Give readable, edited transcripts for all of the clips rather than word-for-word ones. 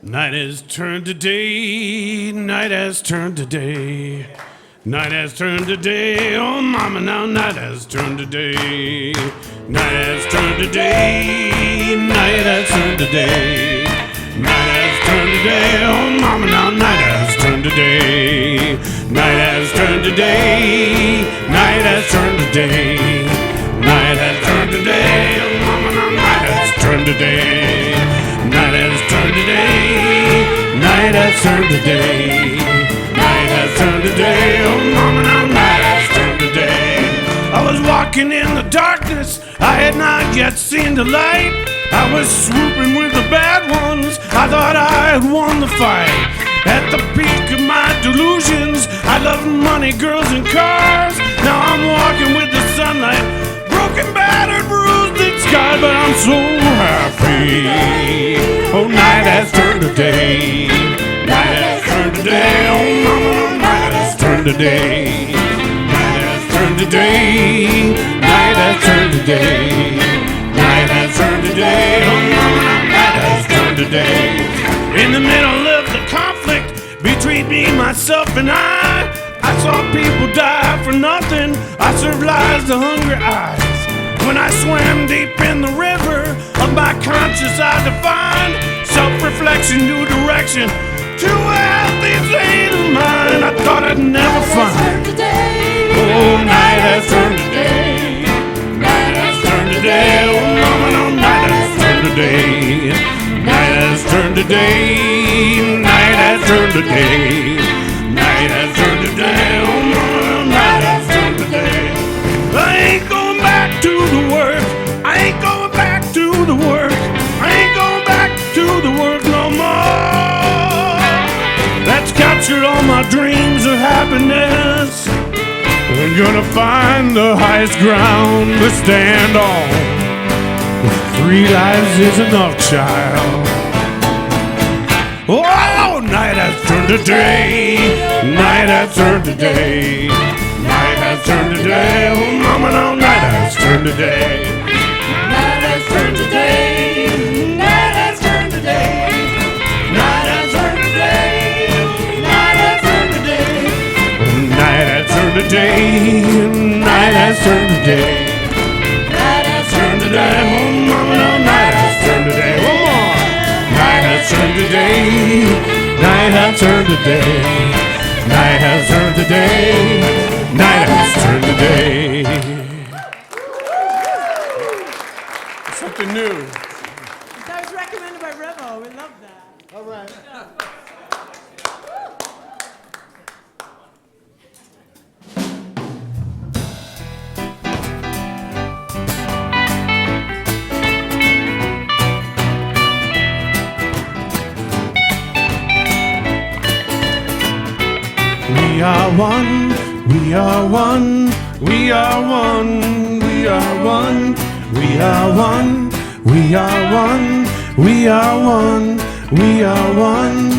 Night has turned to day, night has turned to day. Night has turned to day, oh mama, now night has turned to day. Night has turned to day, night has turned to day. Night has turned to day, oh mama, now night has turned to day. Night has turned to day, night has turned to day. Night has turned to day, oh mama, now night has turned to day. Night has turned to day, night has turned to day. Night has turned to day, oh mama, now night has turned to day. I was walking in the darkness, I had not yet seen the light. I was swooping with the bad ones, I thought I had won the fight. At the peak of my delusions, I loved money, girls, and cars. Now I'm walking with the sunlight, broken, battered, bruised, and scarred, but I'm so happy. Oh, night has turned to day. Night has turned to day. Oh, mama, night has turned to day. Night has turned to day. Night has turned to day. Night has turned to day. Oh, mama, night has turned to day. In the middle of the conflict between me, myself, and I saw people die for nothing. I served lies to hungry eyes. When I swam deep in the river of my conscience, I defined self-reflection, new direction to a healthy state of mind I thought I'd never find. Oh, night has turned to day. Night has turned to day. Oh, mama, no, night has turned to day. Night has turned to day. Night has turned to day. Night has turned to day. Oh, mama, no, night has turned to day. I ain't going back to the work. I ain't going back to the work. I ain't going back to the work no more. That's captured all my dreams of happiness. I'm gonna find the highest ground to stand on. 3 lives is enough, child. Oh, night has turned to day. Night has turned to day. Night has turned to day. Oh, mama, no, night has turned to day. Night has turned to day. Night has turned to day. Night has turned to day. Night has turned to day. Night has turned to day. Night has turned to day. Night has turned to day. Oh, mama, no, night has turned to day. One more. Night has turned to day. Night has turned to day. Night has turned to day. Night has turned to day. Something new. That was recommended by Revo. We love that. All right. We are one, we are one, we are one, we are one, we are one, we are one, we are one, we are one.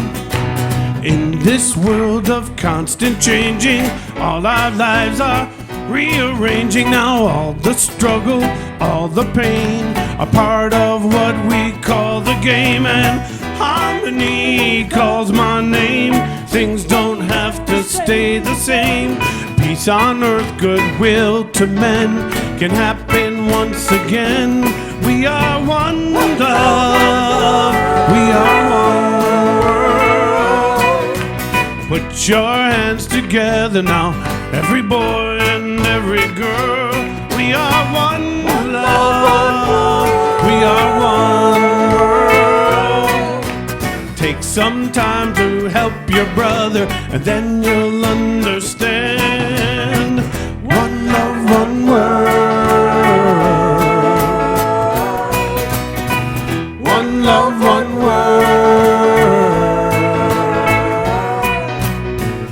In this world of constant changing, all our lives are rearranging. Now all the struggle, all the pain, a part of what we call the game, and harmony calls my name. Things don't have to stay the same. Peace on earth, goodwill to men can happen once again. We are one love, we are one world. Put your hands together now, every boy and every girl. We are one love, we are one world. Take some time to help your brother, and then you'll understand. One love, one world. One love, one world.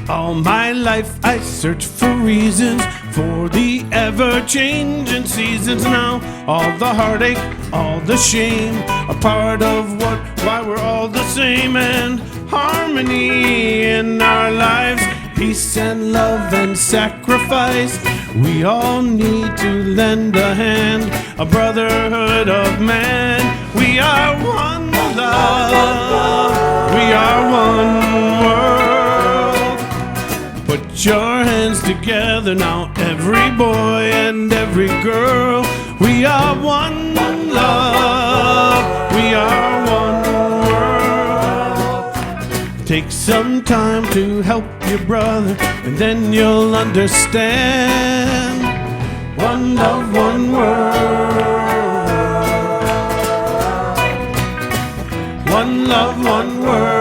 All my life I searched for reasons for the ever-changing seasons. Now all the heartache, all the shame, a part of why we're all the same, and harmony in our lives, peace and love and sacrifice. We all need to lend a hand, a brotherhood of man. We are one love. We are one world. Put your hands together now, every boy and every girl. We are one love. We are one world. Take some time to help your brother, and then you'll understand. One love, one world. One love, one world.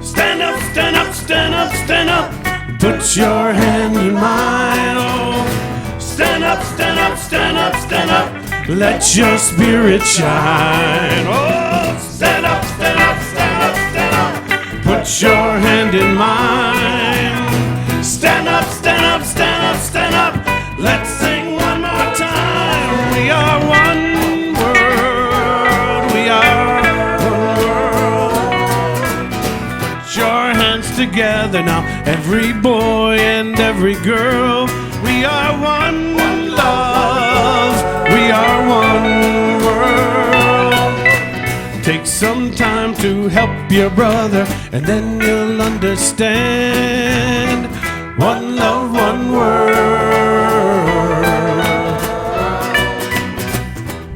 Stand up, stand up, stand up, stand up. Put your hand in mine. Oh, stand up, stand up, stand up, stand up. Let your spirit shine. Oh, stand up, stand up, stand up, stand up. Put your hand in mine. Stand up, stand up, stand up, stand up. Let's sing one more time. We are one world. We are one world. Put your hands together now, every boy and every girl. We are one love. We are one world. Take some time to help your brother, and then you'll understand. One love, one world.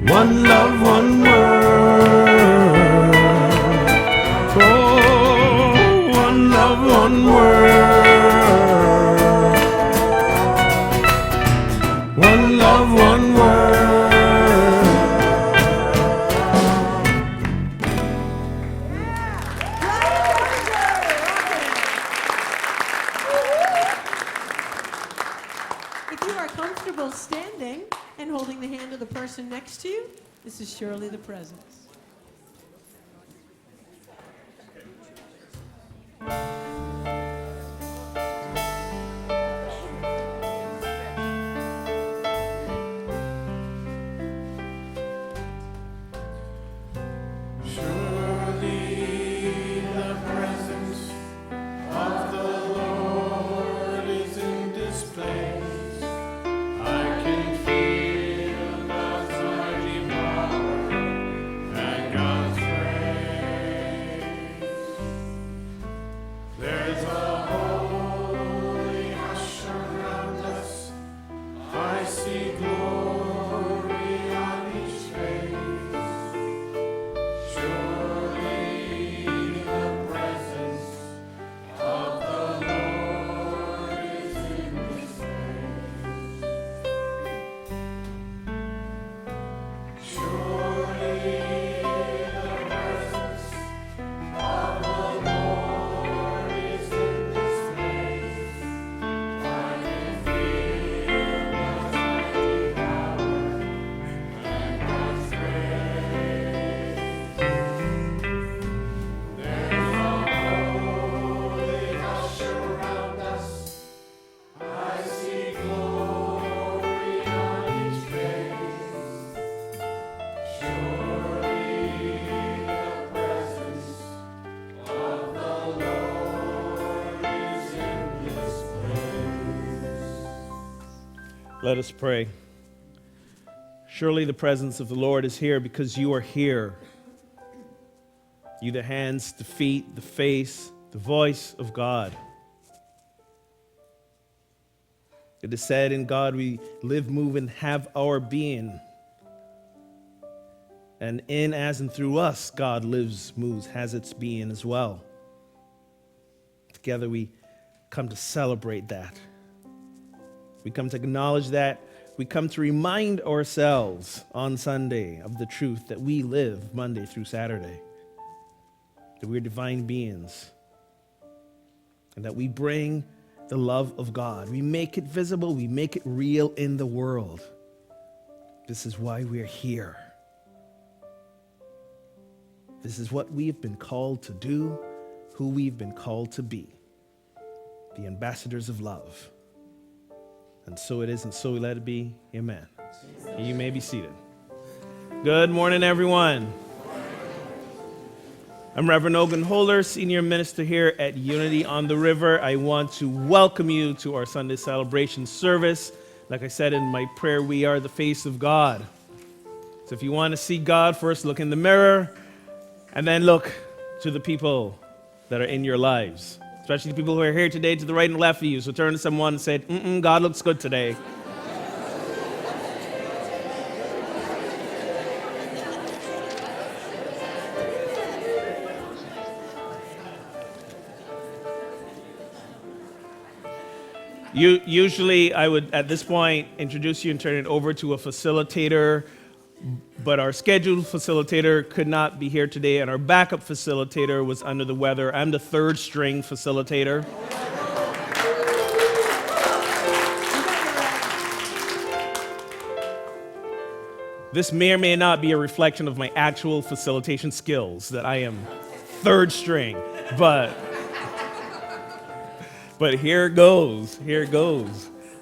One love, one world. Oh, one love, one world. One love, one world. If you are comfortable standing and holding the hand of the person next to you, this is surely the presence. Surely the presence of the Lord is in this place. I can feel God's mighty power and God's grace. There's a holy hush around us. I see glory on each face. Surely the presence of the Lord is in this place. Surely the presence of the Lord is in this place. I can feel God's mighty power and God's grace. There's a holy hush around us. I see glory on each face. Surely the presence of the Lord is in this place. Let us pray. Surely the presence of the Lord is here because you are here. You, the hands, the feet, the face, the voice of God. It is said in God we live, move, and have our being. And in, as, and through us, God lives, moves, has its being as well. Together we come to celebrate that. We come to acknowledge that. We come to remind ourselves on Sunday of the truth that we live Monday through Saturday, that we're divine beings, and that we bring the love of God. We make it visible, we make it real in the world. This is why we're here. This is what we've been called to do, who we've been called to be, the ambassadors of love. And so it is, and so we let it be. Amen. You may be seated. Good morning, everyone. I'm Reverend Ogun Holder, Senior Minister here at Unity on the River. I want to welcome you to our Sunday celebration service. Like I said in my prayer, we are the face of God. So if you want to see God, first look in the mirror and then look to the people that are in your lives, especially the people who are here today to the right and left of you. So turn to someone and say, God looks good today. Usually, I would, at this point, introduce you and turn it over to a facilitator, but our scheduled facilitator could not be here today, and our backup facilitator was under the weather. I'm the third string facilitator. This may or may not be a reflection of my actual facilitation skills, that I am third string, but here it goes.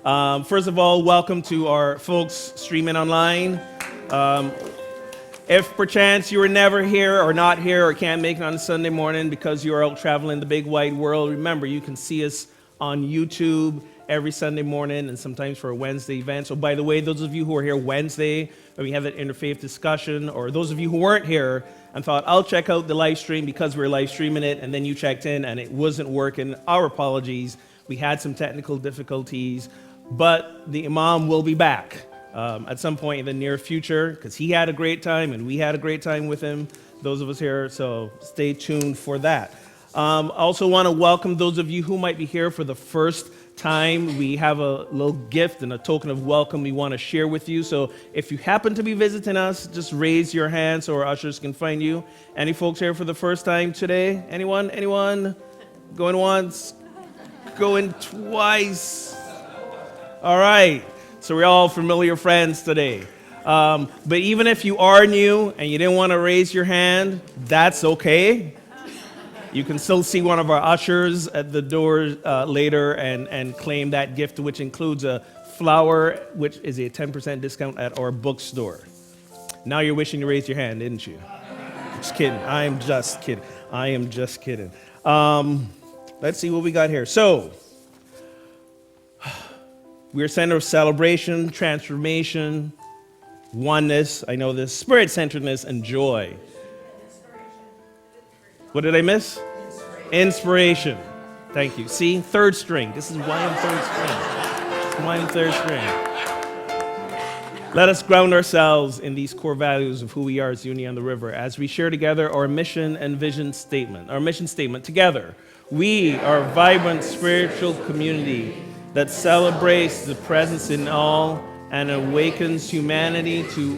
First of all, welcome to our folks streaming online. If perchance you were never here or not here or can't make it on Sunday morning because you are out traveling the big wide world, remember you can see us on YouTube every Sunday morning and sometimes for a Wednesday event. So by the way, those of you who are here Wednesday when we have that interfaith discussion, or those of you who weren't here and thought, I'll check out the live stream because we're live streaming it, and then you checked in and it wasn't working, our apologies. We had some technical difficulties, but the Imam will be back at some point in the near future because he had a great time and we had a great time with him, those of us here, so stay tuned for that. Also want to welcome those of you who might be here for the first time. We have a little gift and a token of welcome we want to share with you. So if you happen to be visiting us, just raise your hand so our ushers can find you. Any folks here for the first time today? Anyone? Going once? Going twice? All right. So we're all familiar friends today. But even if you are new and you didn't want to raise your hand, that's okay. You can still see one of our ushers at the door later and claim that gift, which includes a flower, which is a 10% discount at our bookstore. Now you're wishing you raised your hand, didn't you? Just kidding. I am just kidding. Let's see what we got here. So, we're a center of celebration, transformation, oneness, I know this, spirit-centeredness, and joy. What did I miss? Inspiration. Thank you. See, third string. This is why I'm third string. Let us ground ourselves in these core values of who we are as Uni on the River as we share together our mission and vision statement. Our mission statement together. We are a vibrant spiritual community that celebrates the presence in all and awakens humanity to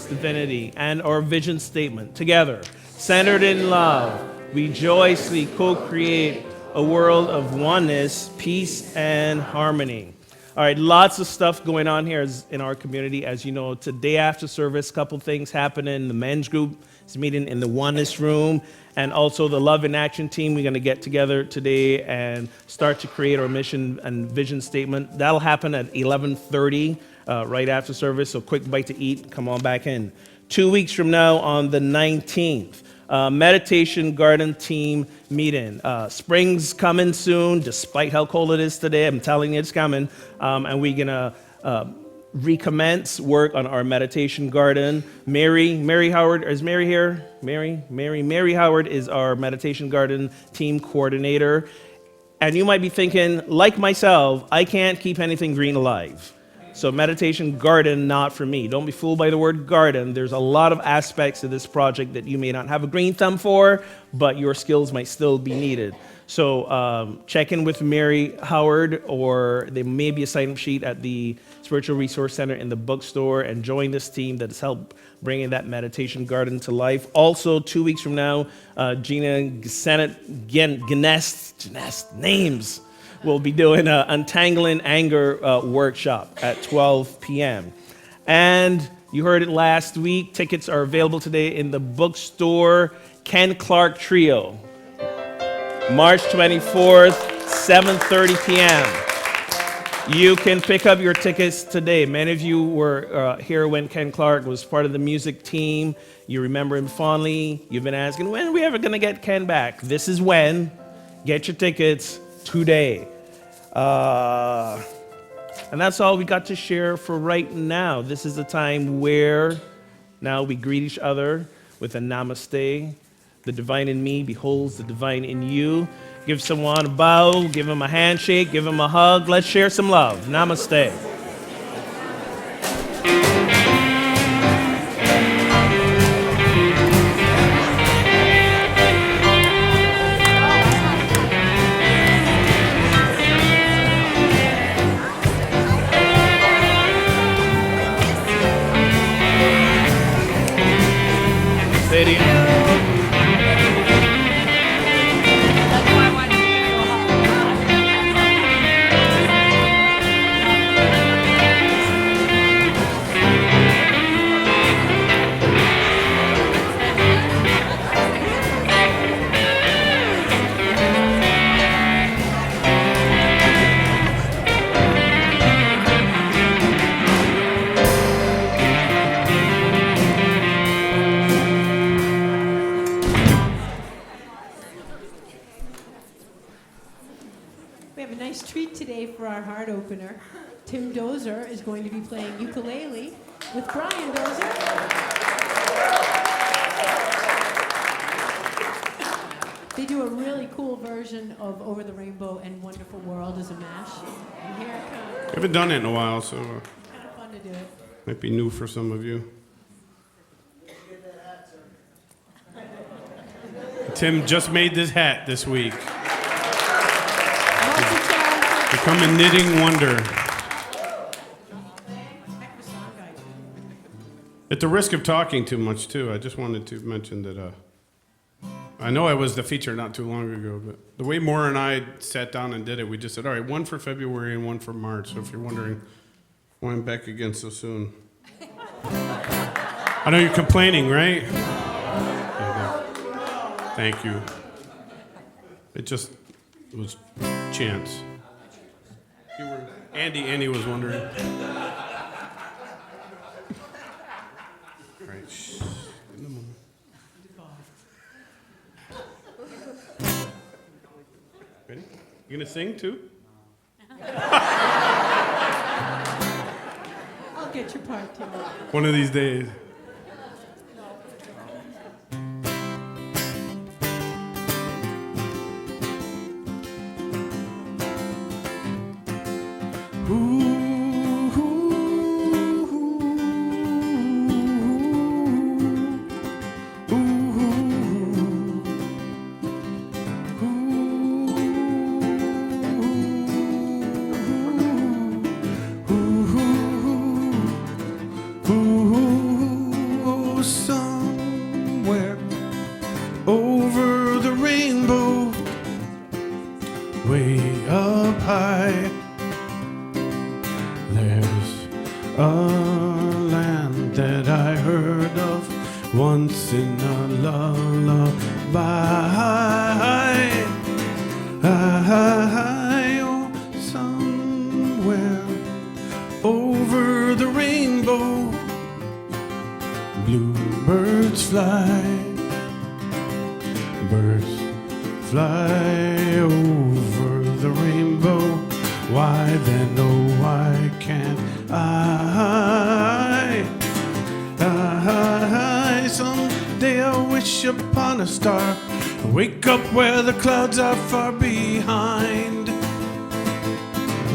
divinity. And our vision statement together. Centered in love, we joyously co-create a world of oneness, peace, and harmony. All right, lots of stuff going on here in our community. As you know, today after service, a couple things happening. The men's group is meeting in the oneness room, and also the Love in Action team. We're going to get together today and start to create our mission and vision statement. That'll happen at 11:30, right after service, so quick bite to eat. Come on back in. 2 weeks from now on the 19th, meditation garden team meeting. Spring's coming soon, despite how cold it is today. I'm telling you it's coming. And we're going to recommence work on our meditation garden. Mary Howard, is Mary here? Mary Howard is our meditation garden team coordinator. And you might be thinking, like myself, I can't keep anything green alive. So meditation garden, not for me. Don't be fooled by the word garden. There's a lot of aspects of this project that you may not have a green thumb for, but your skills might still be needed. So check in with Mary Howard, or there may be a sign-up sheet at the Spiritual Resource Center in the bookstore, and join this team that has helped bringing that meditation garden to life. Also, 2 weeks from now, Gina Gnest, names, will be doing an Untangling Anger workshop at 12 p.m. And you heard it last week. Tickets are available today in the bookstore. Ken Clark Trio, March 24th, 7:30 p.m. You can pick up your tickets today. Many of you were here when Ken Clark was part of the music team. You remember him fondly. You've been asking, when are we ever going to get Ken back? This is when. Get your tickets today. And that's all we got to share for right now. This is a time where Now we greet each other with a namaste. The divine in me beholds the divine in you. Give someone a bow, give them a handshake, give them a hug. Let's share some love. Namaste. We have a nice treat today for our heart opener. Tim Dozer is going to be playing ukulele with Brian Dozer. They do a really cool version of Over the Rainbow and Wonderful World as a mash. And here it comes. I haven't done it in a while, so Kind of fun to do it. might be new for some of you. Tim just made this hat this week. Multi-talented. Become a knitting wonder. Heck of a song guy. At the risk of talking too much, too, I just wanted to mention that I know I was the feature not too long ago, but the way Maura and I sat down and did it, we just said, all right, one for February and one for March. So if you're wondering why I'm back again so soon. I know you're complaining, right? Thank you. It just was chance. Andy was wondering. Right. Shh. In the moment. Ready? You gonna sing too? I'll get your part, Tim. One of these days. Somewhere over the rainbow, way up high, there's a land that I heard of once in a lullaby. Oh, somewhere over the rainbow, bluebirds fly, birds fly over the rainbow. Why then, oh, why can't I? Someday I'll wish upon a star, wake up where the clouds are far behind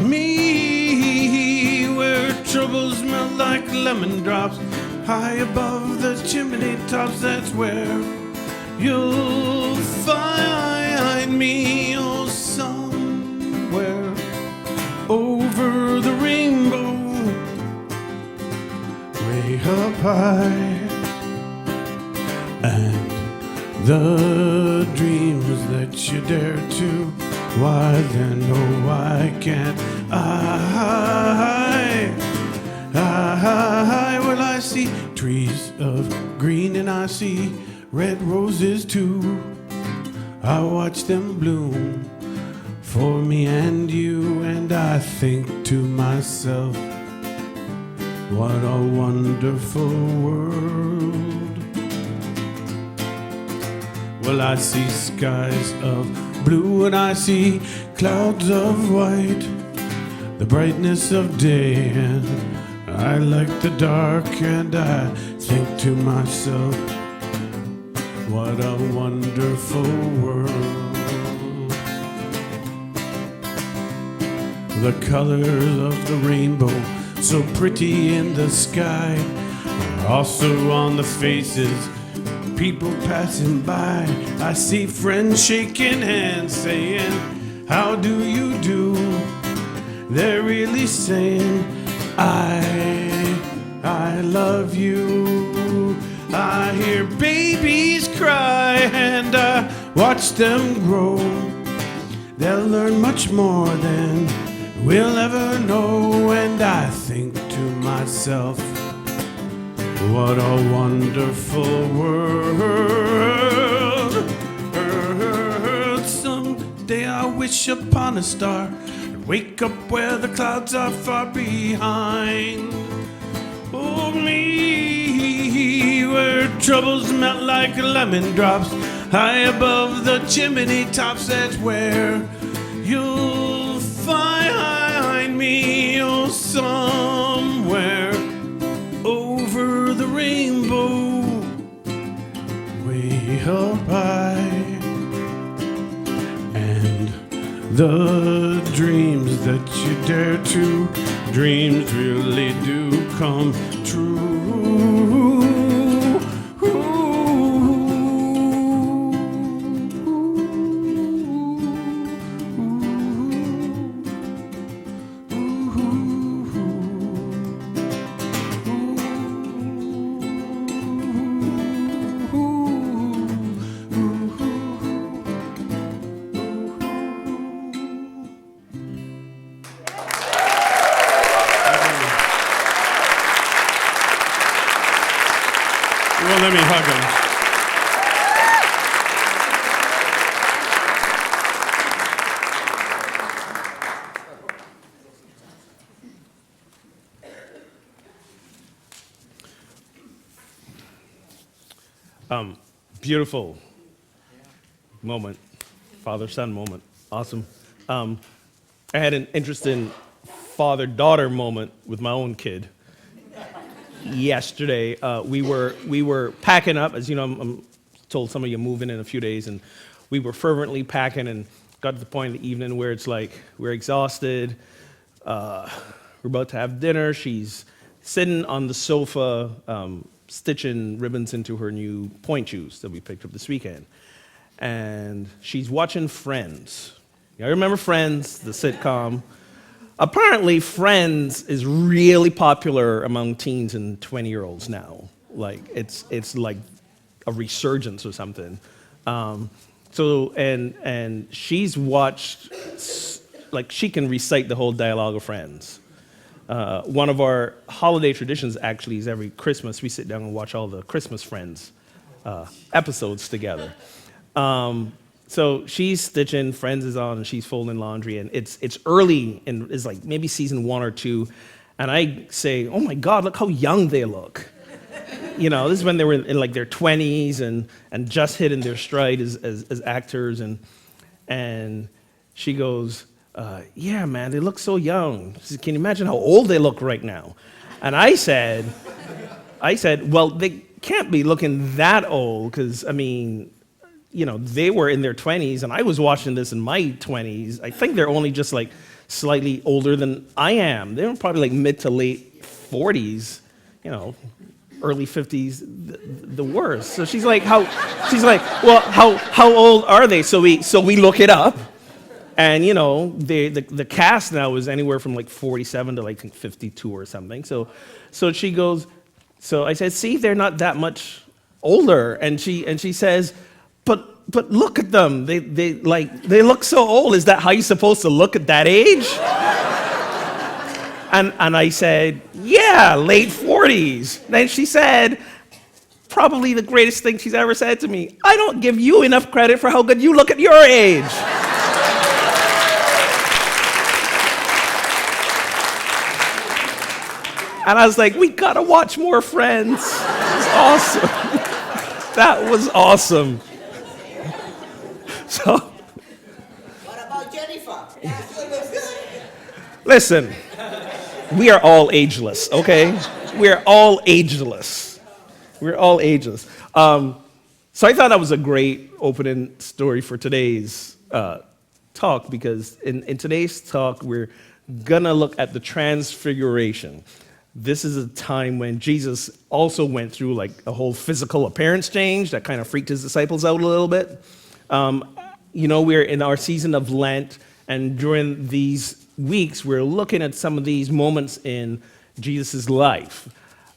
me, where troubles melt like lemon drops, high above the chimney tops. That's where you'll find me. Oh, somewhere over the rainbow, way up high, and the dreams that you dare to, why then, oh, why can't well, I see trees of green and I see red roses too. I watch them bloom for me and you, and I think to myself, what a wonderful world. Well, I see skies of blue and I see clouds of white, the brightness of day, and I like the dark and I think to myself, what a wonderful world. The colors of the rainbow, so pretty in the sky, are also on the faces of people passing by. I see friends shaking hands saying, how do you do? They're really saying, I love you. I hear babies cry and I watch them grow. They'll learn much more than we'll ever know. And I think to myself, what a wonderful world. Someday I wish upon a star and wake up where the clouds are far behind. Oh, me, where troubles melt like lemon drops high above the chimney tops. That's where you'll find me. Oh, somewhere over the rainbow, way up high. And the dreams that you dare to, dreams really do come true. Well, let me hug him. Beautiful moment, father-son moment. Awesome. I had an interesting father-daughter moment with my own kid. Yesterday, we were packing up. As you know, I'm told some of you moving in a few days, and we were fervently packing and got to the point in the evening where it's like we're exhausted. We're about to have dinner. She's sitting on the sofa, stitching ribbons into her new point shoes that we picked up this weekend, and she's watching Friends. You remember Friends, the sitcom? Apparently, Friends is really popular among teens and 20-year-olds now. Like it's like a resurgence or something. And she's watched, like, she can recite the whole dialogue of Friends. One of our holiday traditions actually is every Christmas we sit down and watch all the Christmas Friends episodes together. So she's stitching, Friends is on, and she's folding laundry, and it's early, and it's like maybe season 1 or 2, and I say, oh my God, look how young they look. You know, this is when they were in like their 20s and just hitting their stride as actors, and she goes, yeah, man, they look so young. She said, can you imagine how old they look right now? And I said, well, they can't be looking that old, because, I mean, you know, they were in their 20s, and I was watching this in my 20s. I think they're only just like slightly older than I am. They were probably like mid to late 40s, you know, early 50s, the worst. So she's like, well, how old are they? So we look it up, and you know, the cast now is anywhere from like 47 to like 52 or something. So she goes, so I said, see, they're not that much older, and she says, but look at them. They look so old. Is that how you're supposed to look at that age? And I said, yeah, late 40s. Then she said, probably the greatest thing she's ever said to me, I don't give you enough credit for how good you look at your age. And I was like, we gotta watch more Friends. It was awesome. That was awesome. So, what about Jennifer? listen, We are all ageless, okay? We're all ageless. We're all ageless. So I thought that was a great opening story for today's talk, because in today's talk, we're gonna look at the transfiguration. This is a time when Jesus also went through like a whole physical appearance change that kind of freaked his disciples out a little bit. We're in our season of Lent, and during these weeks, we're looking at some of these moments in Jesus' life.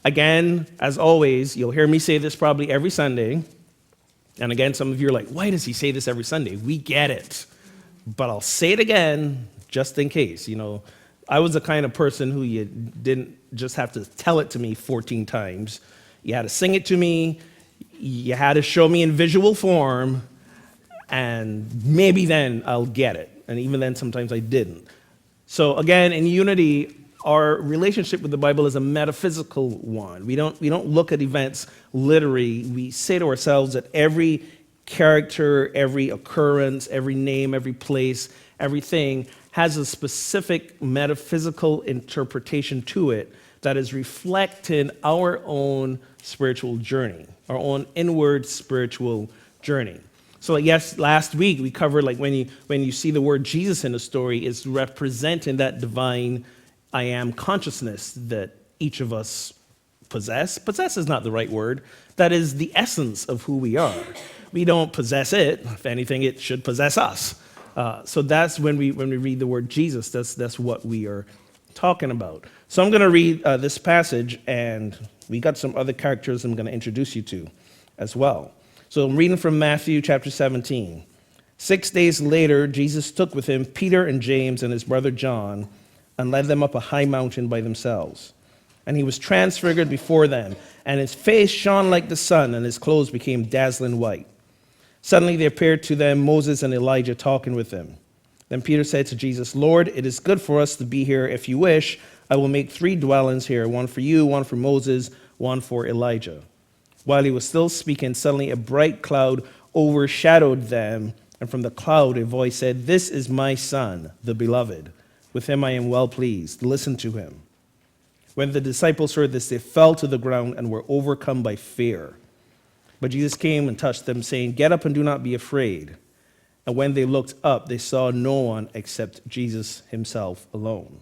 Again, as always, you'll hear me say this probably every Sunday. And again, some of you are like, why does he say this every Sunday? We get it. But I'll say it again just in case. I was the kind of person who you didn't just have to tell it to me 14 times. You had to sing it to me. You had to show me in visual form. And maybe then I'll get it. And even then, sometimes I didn't. So again, in Unity, our relationship with the Bible is a metaphysical one. We don't look at events literally. We say to ourselves that every character, every occurrence, every name, every place, everything has a specific metaphysical interpretation to it that is reflecting our own spiritual journey, our own inward spiritual journey. So yes, last week we covered like when you see the word Jesus in a story, it's representing that divine I am consciousness that each of us possess. Possess is not the right word. That is the essence of who we are. We don't possess it. If anything, it should possess us. So that's when we read the word Jesus, that's what we are talking about. So I'm going to read this passage, and we got some other characters I'm going to introduce you to as well. So I'm reading from Matthew chapter 17. 6 days later, Jesus took with him Peter and James and his brother John and led them up a high mountain by themselves. And he was transfigured before them, and his face shone like the sun, and his clothes became dazzling white. Suddenly there appeared to them Moses and Elijah talking with them. Then Peter said to Jesus, Lord, it is good for us to be here. If you wish, I will make 3 dwellings here, one for you, one for Moses, one for Elijah. While he was still speaking, suddenly a bright cloud overshadowed them, and from the cloud a voice said, This is my son, the beloved. With him I am well pleased. Listen to him. When the disciples heard this, they fell to the ground and were overcome by fear. But Jesus came and touched them, saying, Get up and do not be afraid. And when they looked up, they saw no one except Jesus himself alone.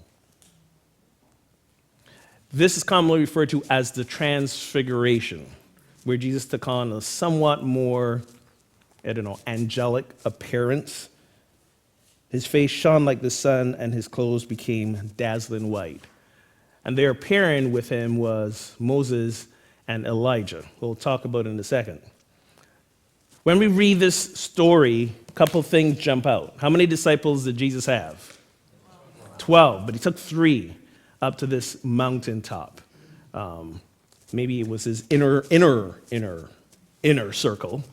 This is commonly referred to as the Transfiguration, where Jesus took on a somewhat more, angelic appearance. His face shone like the sun, and his clothes became dazzling white. And there appearing with him was Moses and Elijah. We'll talk about it in a second. When we read this story, a couple things jump out. How many disciples did Jesus have? 12, but he took 3 up to this mountaintop. Maybe it was his inner circle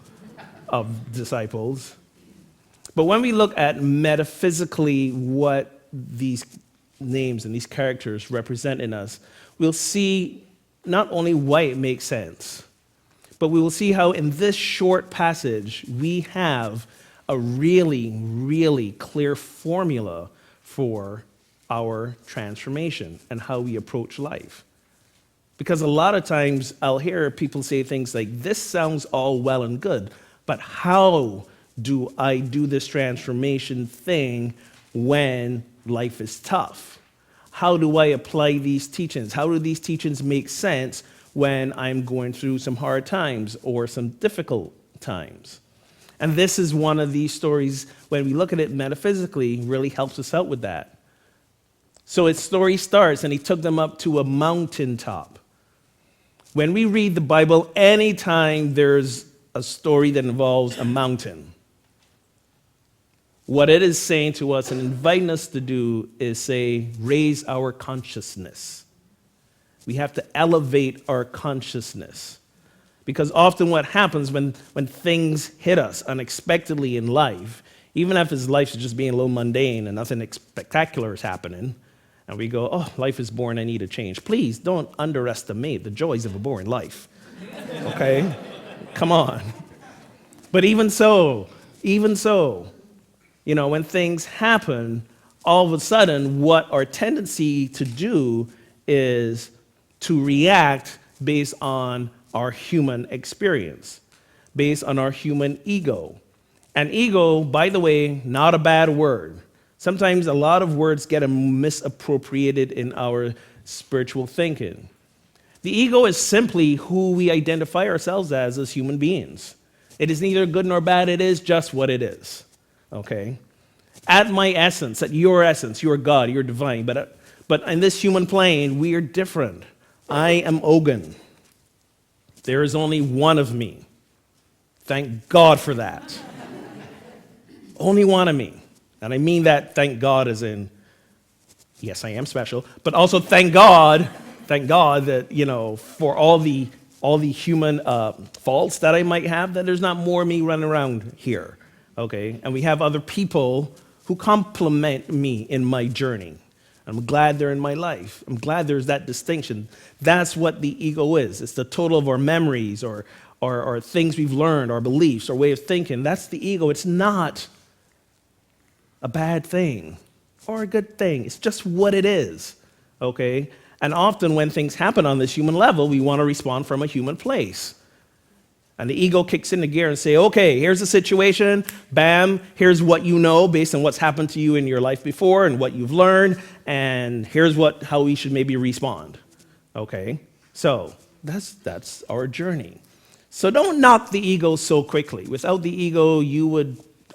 of disciples. But when we look at metaphysically what these names and these characters represent in us, we'll see not only why it makes sense, but we will see how in this short passage we have a really, really clear formula for our transformation and how we approach life. Because a lot of times I'll hear people say things like, this sounds all well and good, but how do I do this transformation thing when life is tough? How do I apply these teachings? How do these teachings make sense when I'm going through some hard times or some difficult times? And this is one of these stories, when we look at it metaphysically, really helps us out with that. So its story starts, and he took them up to a mountaintop. When we read the Bible, anytime there's a story that involves a mountain, what it is saying to us and inviting us to do is say, raise our consciousness. We have to elevate our consciousness. Because often what happens when things hit us unexpectedly in life, even if his life is just being a little mundane and nothing spectacular is happening, and we go, oh, life is boring, I need a change. Please don't underestimate the joys of a boring life. Okay? Come on. But even so, when things happen, all of a sudden, what our tendency to do is to react based on our human experience, based on our human ego. And ego, by the way, not a bad word. Sometimes a lot of words get misappropriated in our spiritual thinking. The ego is simply who we identify ourselves as human beings. It is neither good nor bad, it is just what it is, okay? At my essence, at your essence, you're God, you're divine, but in this human plane, we are different. I am Ogun. There is only one of me. Thank God for that. Only one of me. And I mean that, thank God, as in, yes, I am special, but also thank God that, for all the human faults that I might have, that there's not more of me running around here, okay? And we have other people who complement me in my journey. I'm glad they're in my life. I'm glad there's that distinction. That's what the ego is. It's the total of our memories or things we've learned, our beliefs, our way of thinking. That's the ego. It's not a bad thing or a good thing. It's just what it is, okay? And often when things happen on this human level, we want to respond from a human place. And the ego kicks into gear and say, okay, here's the situation, bam, here's what you know based on what's happened to you in your life before and what you've learned, and here's how we should maybe respond, okay? So that's our journey. So don't knock the ego so quickly. Without the ego,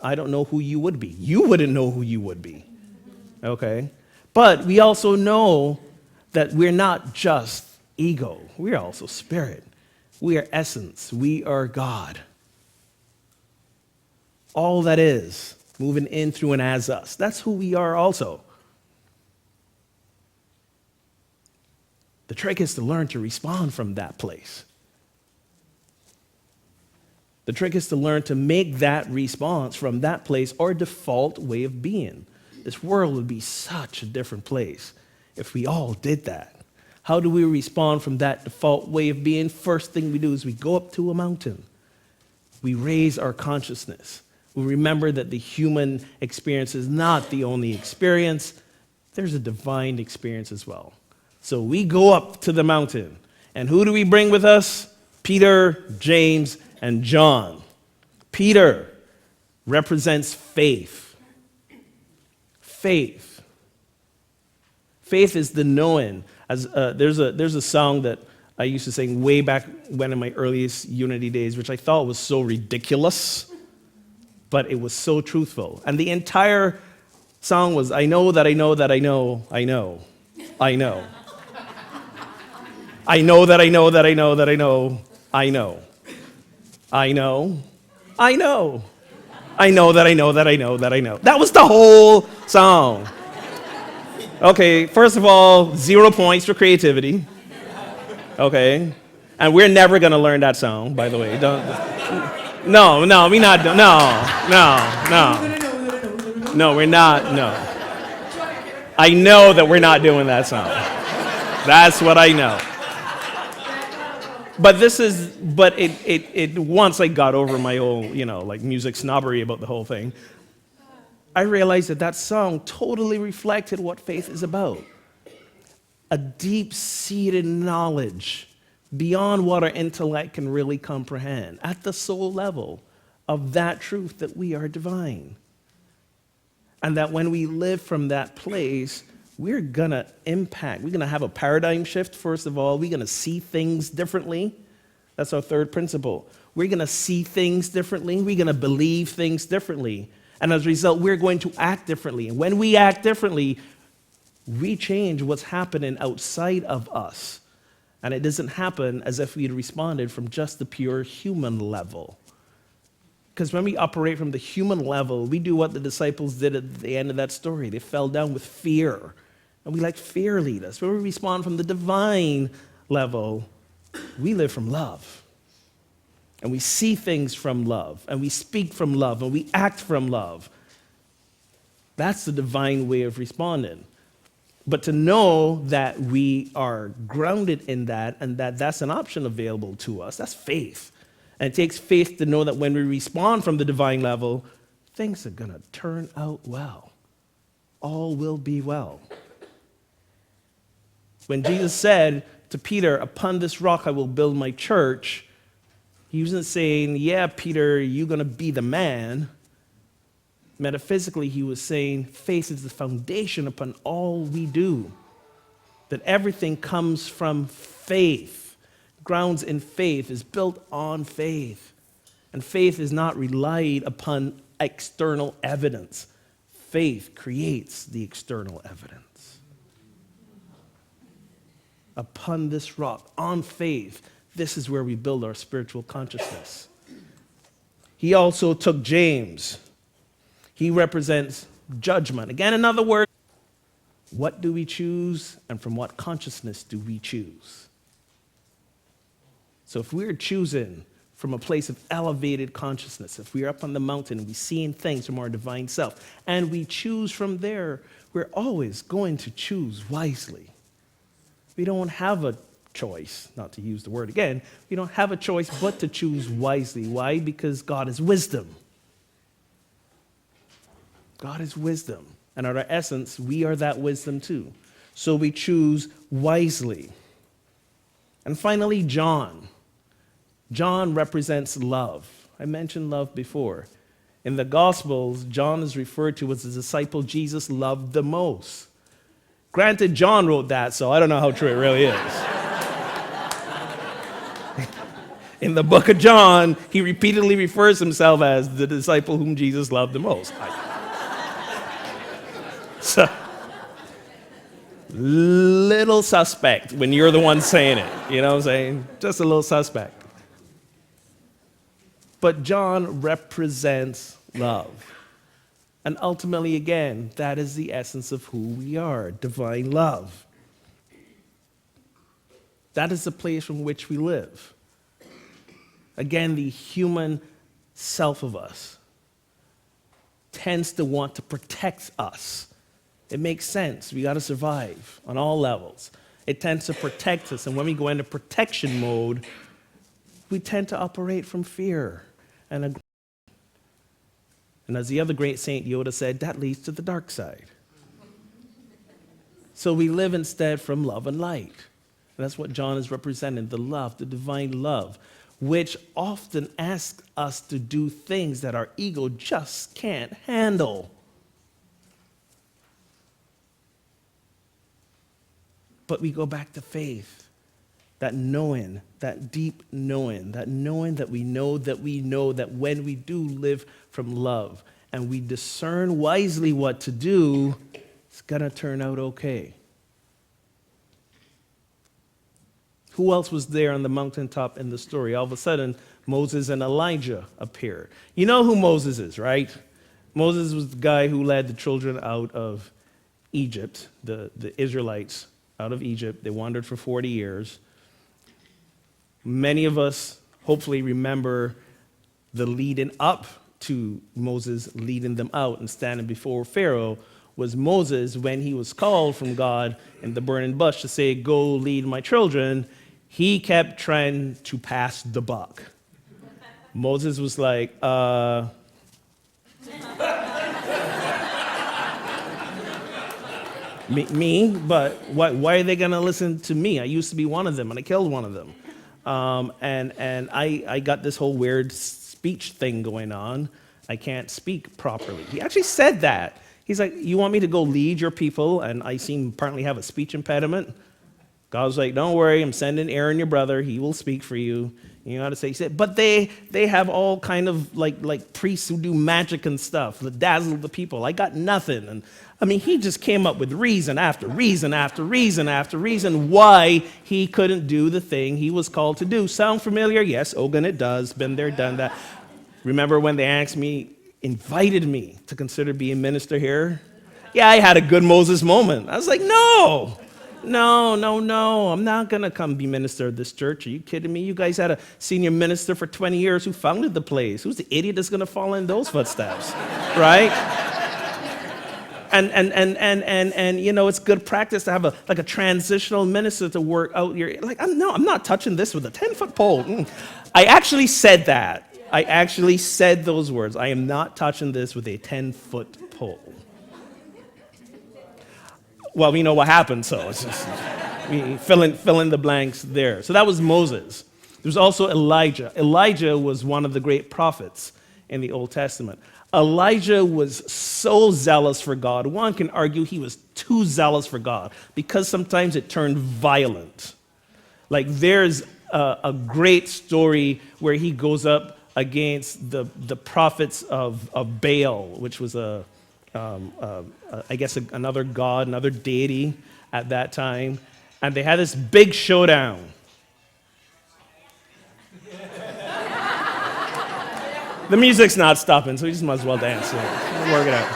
I don't know who you would be. You wouldn't know who you would be, okay? But we also know that we're not just ego. We're also spirit. We are essence. We are God. All that is, moving in, through, and as us. That's who we are also. The trick is to learn to respond from that place. The trick is to learn to make that response from that place our default way of being. This world would be such a different place if we all did that. How do we respond from that default way of being? First thing we do is we go up to a mountain. We raise our consciousness. We remember that the human experience is not the only experience. There's a divine experience as well. So we go up to the mountain. And who do we bring with us? Peter, James, and John. Peter represents faith. Faith. Faith is the knowing. There's a song that I used to sing way back when in my earliest Unity days, which I thought was so ridiculous, but it was so truthful. And the entire song was, I know that I know that I know, I know, I know. I know that I know that I know that I know, I know. I know, I know. I know that I know that I know that I know. That was the whole song. Okay, first of all, 0 points for creativity. Okay, and we're never gonna learn that song, by the way. No, we not. No, we're not. No, I know that we're not doing that song. That's what I know. But once I got over my old, music snobbery about the whole thing, I realized that song totally reflected what faith is about. A deep-seated knowledge beyond what our intellect can really comprehend, at the soul level of that truth that we are divine. And that when we live from that place, we're going to impact. We're going to have a paradigm shift, first of all. We're going to see things differently. That's our third principle. We're going to see things differently. We're going to believe things differently. And as a result, we're going to act differently. And when we act differently, we change what's happening outside of us. And it doesn't happen as if we had responded from just the pure human level. Because when we operate from the human level, we do what the disciples did at the end of that story. They fell down with fear. And we let fear lead us. When we respond from the divine level, we live from love. And we see things from love. And we speak from love. And we act from love. That's the divine way of responding. But to know that we are grounded in that and that that's an option available to us, that's faith. And it takes faith to know that when we respond from the divine level, things are going to turn out well. all will be well. When Jesus said to Peter, upon this rock I will build my church, he wasn't saying, yeah, Peter, you're going to be the man. Metaphysically, he was saying faith is the foundation upon all we do. That everything comes from faith. Grounds in faith is built on faith. And faith is not relied upon external evidence. Faith creates the external evidence. Upon this rock, on faith, this is where we build our spiritual consciousness. He also took James. He represents judgment. Again, another word. What do we choose, and from what consciousness do we choose? So if we're choosing from a place of elevated consciousness, if we're up on the mountain and we're seeing things from our divine self, and we choose from there, we're always going to choose wisely. We don't have a choice, not to use the word again, we don't have a choice but to choose wisely. Why? Because God is wisdom. God is wisdom. And at our essence, we are that wisdom too. So we choose wisely. And finally, John. John represents love. I mentioned love before. In the Gospels, John is referred to as the disciple Jesus loved the most. Granted, John wrote that, so I don't know how true it really is. In the book of John, he repeatedly refers himself as the disciple whom Jesus loved the most. So, little suspect when you're the one saying it. You know what I'm saying? Just a little suspect. But John represents love. And ultimately, again, that is the essence of who we are, divine love. That is the place from which we live. Again, the human self of us tends to want to protect us. It makes sense. We got to survive on all levels. It tends to protect us. And when we go into protection mode, we tend to operate from fear and aggression. And as the other great Saint Yoda said, that leads to the dark side. So we live instead from love and light. And that's what John is representing, the love, the divine love, which often asks us to do things that our ego just can't handle. But we go back to faith, that knowing, that deep knowing, that knowing that we know that when we do live from love and we discern wisely what to do, it's going to turn out okay. Who else was there on the mountaintop in the story? All of a sudden, Moses and Elijah appear. You know who Moses is, right? Moses was the guy who led the children out of Egypt, the Israelites out of Egypt. They wandered for 40 years. Many of us hopefully remember the leading up to Moses leading them out and standing before Pharaoh was Moses when he was called from God in the burning bush to say, go lead my children. He kept trying to pass the buck. Moses was like, Me? But why are they going to listen to me? I used to be one of them, and I killed one of them. And I got this whole weird speech thing going on. I can't speak properly. He actually said that. He's like, you want me to go lead your people, and I seem apparently have a speech impediment? God was like, don't worry, I'm sending Aaron, your brother. He will speak for you. You know how to say. He said, but they have all kind of like priests who do magic and stuff that dazzle the people. I got nothing. And I mean, he just came up with reason after reason after reason after reason why he couldn't do the thing he was called to do. Sound familiar? Yes, Ogun, it does. Been there, done that. Remember when they invited me to consider being minister here? Yeah, I had a good Moses moment. I was like, no, I'm not going to come be minister of this church. Are you kidding me? You guys had a senior minister for 20 years who founded the place. Who's the idiot that's going to follow in those footsteps, right? And you know, it's good practice to have a transitional minister to work out your, I'm not touching this with a 10-foot pole. I actually said that. I actually said those words. I am not touching this with a 10-foot pole. Well, we know what happened, so it's just, we fill in the blanks there. So that was Moses. There's also Elijah. Elijah was one of the great prophets in the Old Testament. Elijah was so zealous for God. One can argue he was too zealous for God because sometimes it turned violent. Like there's a great story where he goes up against the prophets of Baal, which was I guess another god, another deity at that time. And they had this big showdown. The music's not stopping, so you just might as well dance. Work it out.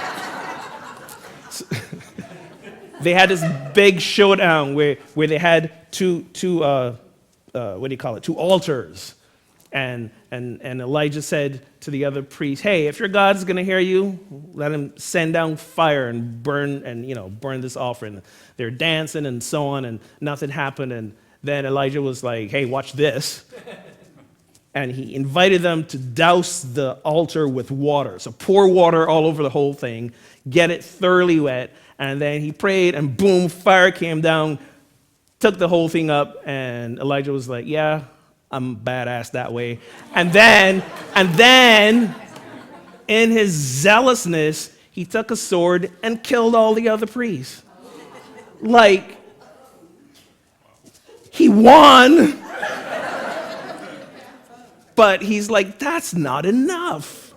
So, they had this big showdown where they had two altars. And Elijah said to the other priest, hey, if your God's going to hear you, let him send down fire and burn this offering. They're dancing and so on, and nothing happened. And then Elijah was like, hey, watch this. And he invited them to douse the altar with water. So pour water all over the whole thing, get it thoroughly wet, and then he prayed, and boom, fire came down, took the whole thing up, and Elijah was like, yeah, I'm badass that way. And then, in his zealousness, he took a sword and killed all the other priests. Like, he won. But he's like, that's not enough.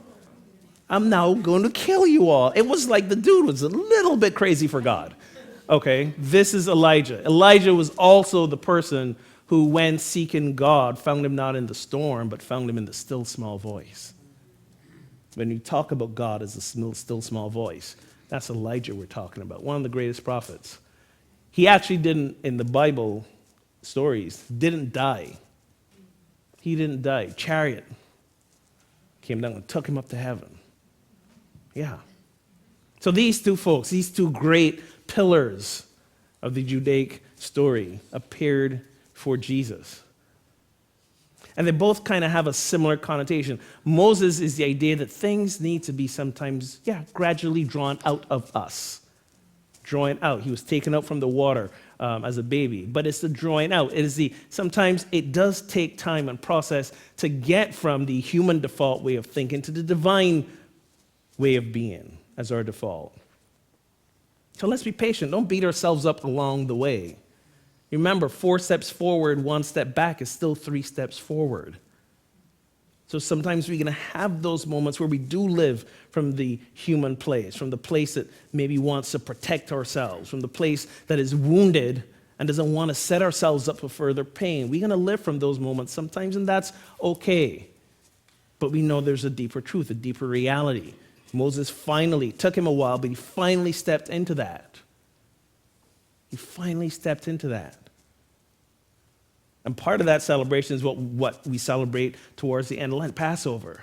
I'm now going to kill you all. It was like the dude was a little bit crazy for God. Okay, this is Elijah. Elijah was also the person who, when seeking God, found him not in the storm, but found him in the still small voice. When you talk about God as a still small voice, that's Elijah we're talking about, one of the greatest prophets. He actually didn't, in the Bible stories, didn't die. He didn't die. Chariot came down and took him up to heaven. Yeah. So these two folks, these two great pillars of the Judaic story appeared for Jesus. And they both kind of have a similar connotation. Moses is the idea that things need to be sometimes, gradually drawn out of us. Drawing out. He was taken out from the water as a baby. But it's the drawing out. It is sometimes it does take time and process to get from the human default way of thinking to the divine way of being as our default. So let's be patient. Don't beat ourselves up along the way. Remember, 4 steps forward, 1 step back is still 3 steps forward. So sometimes we're going to have those moments where we do live from the human place, from the place that maybe wants to protect ourselves, from the place that is wounded and doesn't want to set ourselves up for further pain. We're going to live from those moments sometimes, and that's okay. But we know there's a deeper truth, a deeper reality. Moses finally, took him a while, but he finally stepped into that. He finally stepped into that. And part of that celebration is what we celebrate towards the end of Lent, Passover.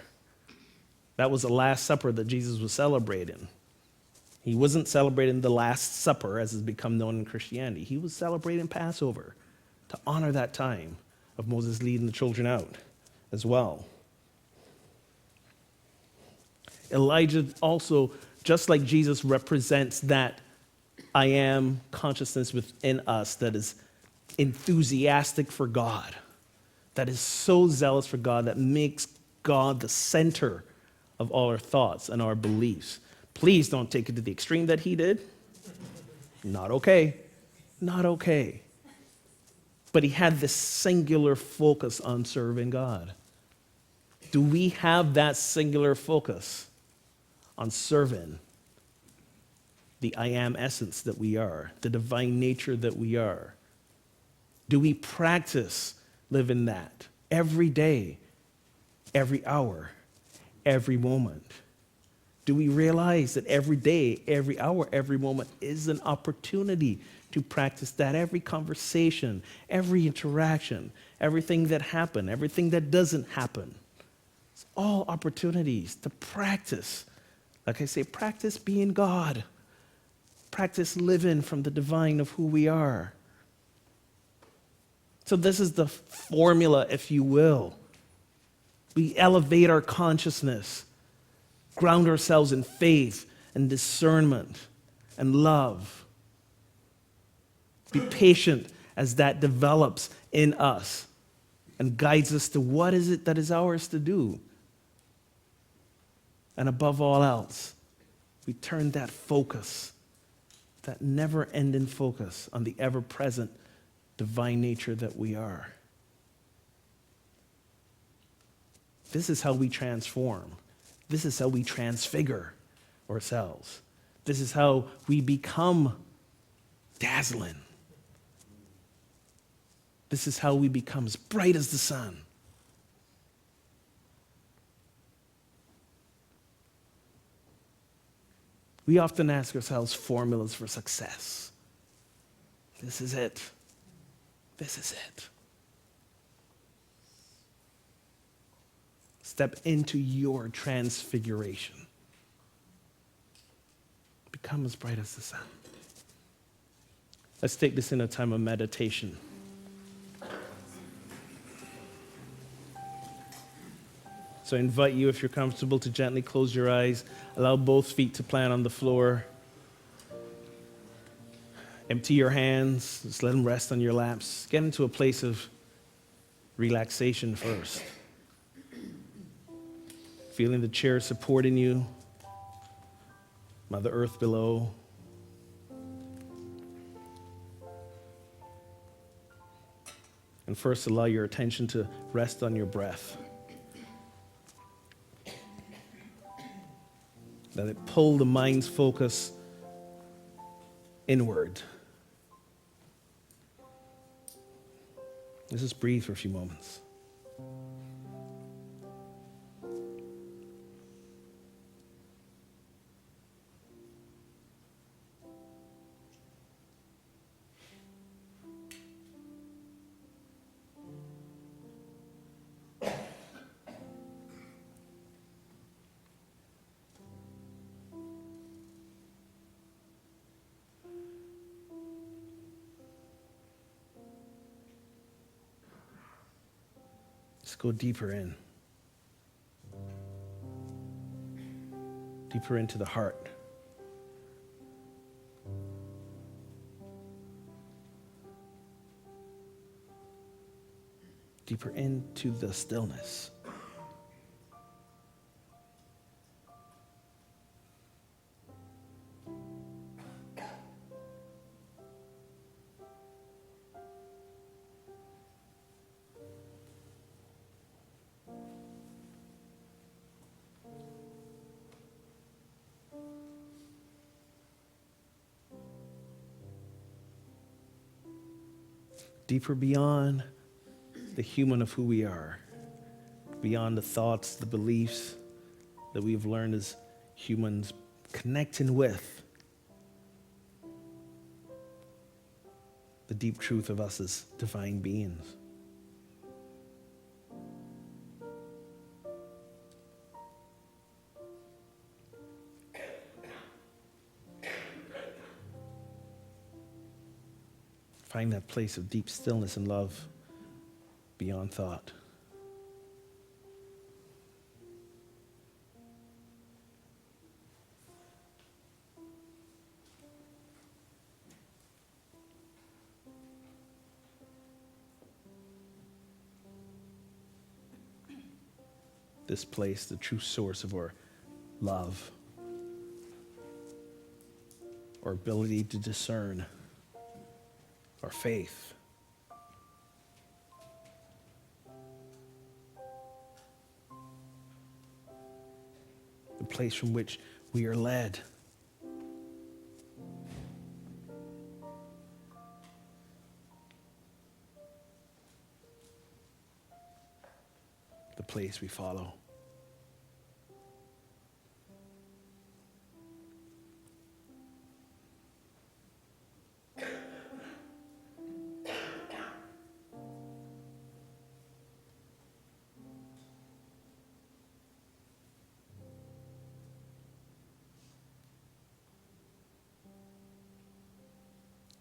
That was the Last Supper that Jesus was celebrating. He wasn't celebrating the Last Supper, as has become known in Christianity. He was celebrating Passover to honor that time of Moses leading the children out as well. Elijah also, just like Jesus, represents that I am consciousness within us that is enthusiastic for God, that is so zealous for God, that makes God the center of all our thoughts and our beliefs. Please don't take it to the extreme that he did. Not okay. Not okay. But he had this singular focus on serving God. Do we have that singular focus on serving the I am essence that we are, the divine nature that we are? Do we practice living that every day, every hour, every moment? Do we realize that every day, every hour, every moment is an opportunity to practice that? Every conversation, every interaction, everything that happened, everything that doesn't happen. It's all opportunities to practice. Like I say, practice being God. Practice living from the divine of who we are. So this is the formula, if you will. We elevate our consciousness, ground ourselves in faith and discernment and love. Be patient as that develops in us and guides us to what is it that is ours to do. And above all else, we turn that focus, that never-ending focus on the ever-present divine nature that we are. This is how we transform. This is how we transfigure ourselves. This is how we become dazzling. This is how we become as bright as the sun. We often ask ourselves formulas for success. This is it. This is it. Step into your transfiguration. Become as bright as the sun. Let's take this in a time of meditation. So I invite you, if you're comfortable, to gently close your eyes. Allow both feet to plant on the floor. Empty your hands. Just let them rest on your laps. Get into a place of relaxation first. Feeling the chair supporting you. Mother Earth below. And first, allow your attention to rest on your breath. Let it pull the mind's focus inward. Let's just breathe for a few moments. Let's go deeper in. Deeper into the heart. Deeper into the stillness. Deeper beyond the human of who we are, beyond the thoughts, the beliefs that we've learned as humans, connecting with the deep truth of us as divine beings. Find that place of deep stillness and love beyond thought. This place, the true source of our love, our ability to discern, our faith. The place from which we are led. The place we follow.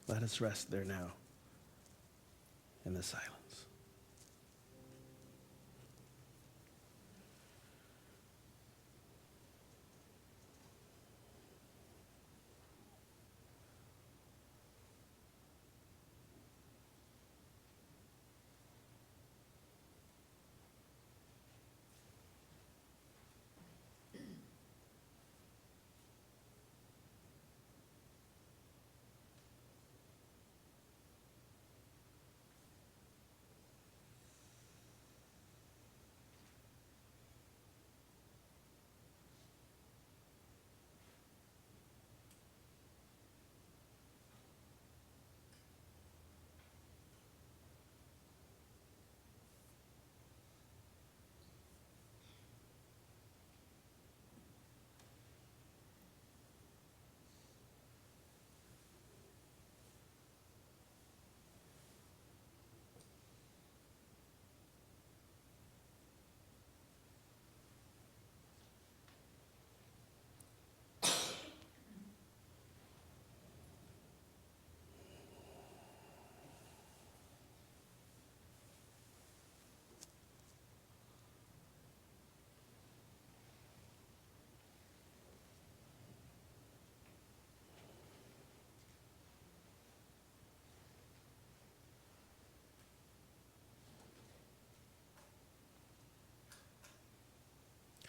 Let us rest there now in the silence.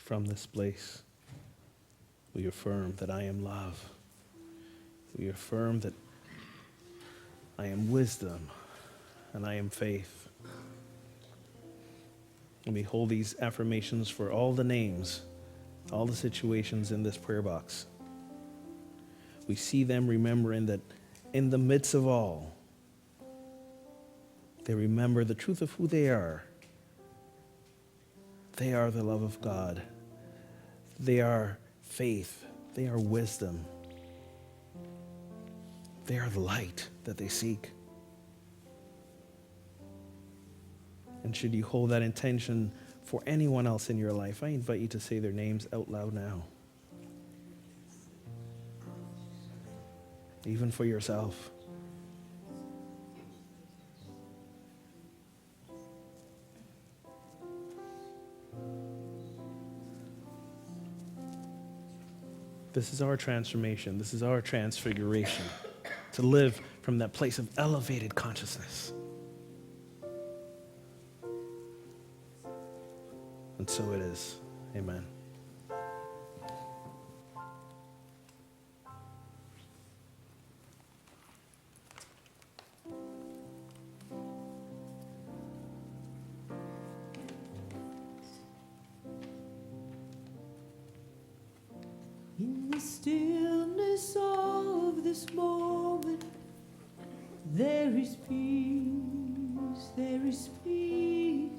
from this place. We affirm that I am love. We affirm that I am wisdom and I am faith. And we hold these affirmations for all the names, all the situations in this prayer box. We see them remembering that in the midst of all, they remember the truth of who they are. They are the love of God. They are faith. They are wisdom. They are the light that they seek. And should you hold that intention for anyone else in your life, I invite you to say their names out loud now. Even for yourself. This is our transformation. This is our transfiguration. To live from that place of elevated consciousness. And so it is. Amen. In the stillness of this moment, there is peace, there is peace.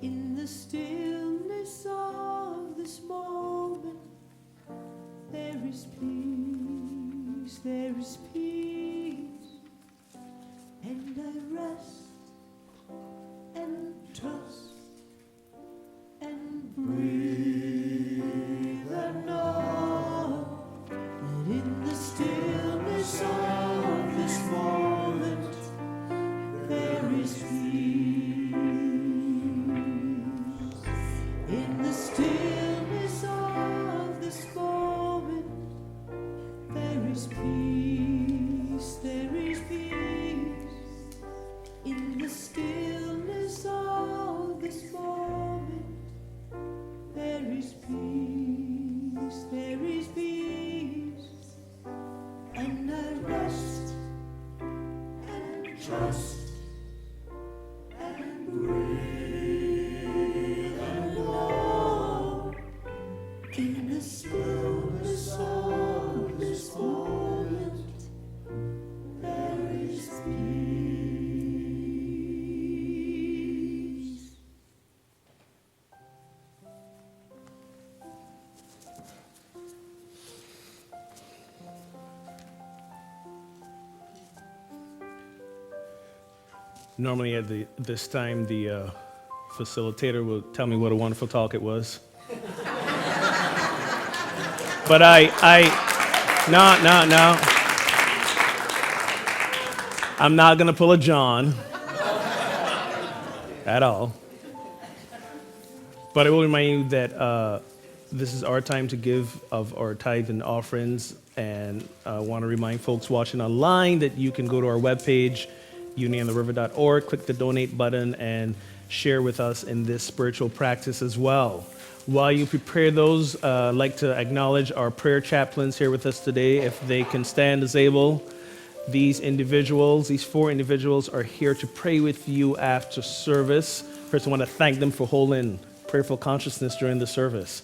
In the stillness of this moment, there is peace, there is peace. And I rest and trust and breathe and know that in the stillness of this moment, there is peace. In the stillness of this moment, there is peace, there is peace. In the stillness of this moment, there is peace, there is peace. And I rest and trust and breathe and know in the stillness of this moment, there is peace. Normally at this time, the facilitator will tell me what a wonderful talk it was. But no. I'm not going to pull a John at all. But I will remind you that this is our time to give of our tithe and offerings. And I want to remind folks watching online that you can go to our webpage, uniontheriver.org, click the donate button, and share with us in this spiritual practice as well. While you prepare those, I'd like to acknowledge our prayer chaplains here with us today. If they can stand as able, these four individuals are here to pray with you after service. First, I want to thank them for holding prayerful consciousness during the service.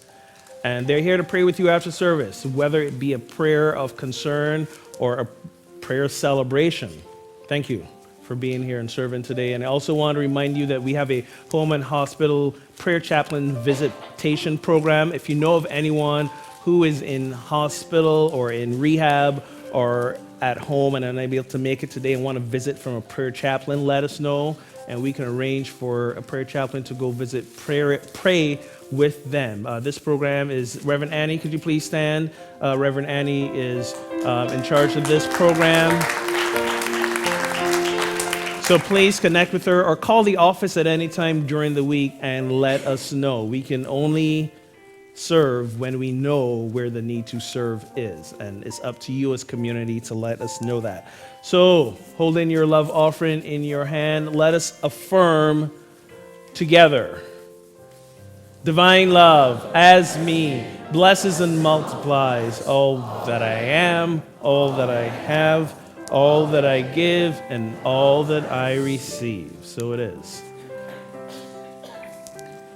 And they're here to pray with you after service, whether it be a prayer of concern or a prayer celebration. Thank you for being here and serving today. And I also want to remind you that we have a home and hospital prayer chaplain visitation program. If you know of anyone who is in hospital or in rehab or at home and unable to make it today and want to visit from a prayer chaplain, let us know, and we can arrange for a prayer chaplain to go pray with them. This program is Reverend Annie. Could you please stand? Reverend Annie is in charge of this program. So please connect with her or call the office at any time during the week and let us know. We can only serve when we know where the need to serve is. And it's up to you as community to let us know that. So holding your love offering in your hand, let us affirm together Divine love, as me, blesses and multiplies all that I am, all that I have, all that I give, and all that I receive. So it is.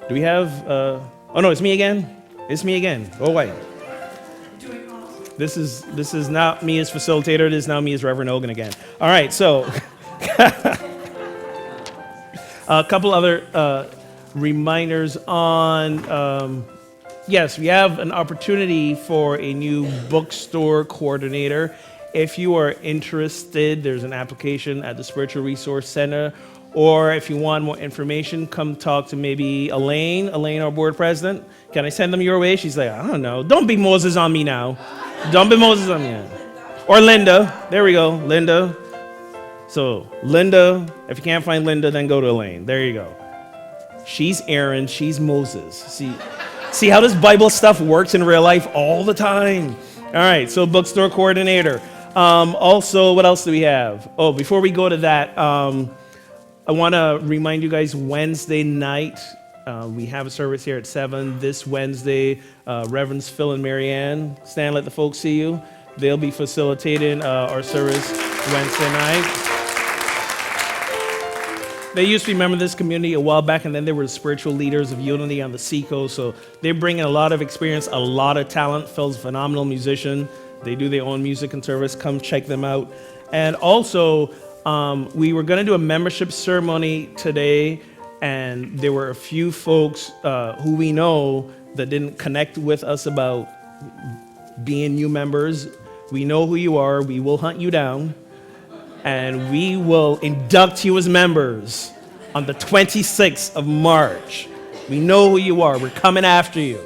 Do we have, oh no, it's me again? It's me again. Oh, wait. Doing awesome. This is not me as facilitator. This is now me as Reverend Ogun again. All right, so a couple other reminders on, yes, we have an opportunity for a new bookstore coordinator. If you are interested, there's an application at the Spiritual Resource Center. Or if you want more information, come talk to maybe Elaine, our board president. Can I send them your way? She's like, I don't know. Don't be Moses on me now. Don't be Moses on me now. Or Linda. There we go, Linda. So Linda, if you can't find Linda, then go to Elaine. There you go. She's Aaron, she's Moses. See how this Bible stuff works in real life all the time. All right, so bookstore coordinator. Also, what else do we have? Oh, before we go to that, I want to remind you guys, Wednesday night, we have a service here at 7. This Wednesday, Reverends Phil and Marianne, stand, let the folks see you. They'll be facilitating our service Wednesday night. They used to be members of this community a while back, and then they were the spiritual leaders of Unity on the Seacoast. So they bring in a lot of experience, a lot of talent. Phil's a phenomenal musician. They do their own music and service. Come check them out. And also, we were going to do a membership ceremony today, and there were a few folks who we know that didn't connect with us about being new members. We know who you are. We will hunt you down, and we will induct you as members on the 26th of March. We know who you are. We're coming after you,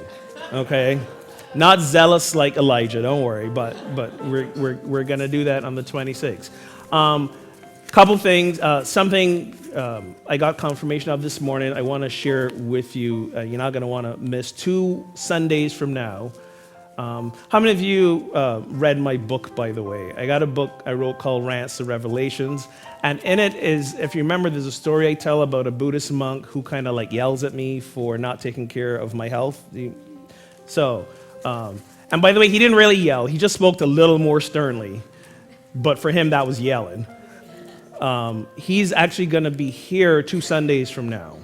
okay? Not zealous like Elijah, don't worry, but we're going to do that on the 26th. Couple things, something I got confirmation of this morning I want to share with you. You're not going to want to miss 2 Sundays from now. How many of you read my book, by the way? I got a book I wrote called Rants to Revelations. And in it is, if you remember, there's a story I tell about a Buddhist monk who kind of like yells at me for not taking care of my health. So, and by the way, he didn't really yell. He just spoke a little more sternly. But for him, that was yelling. He's actually going to be here 2 Sundays from now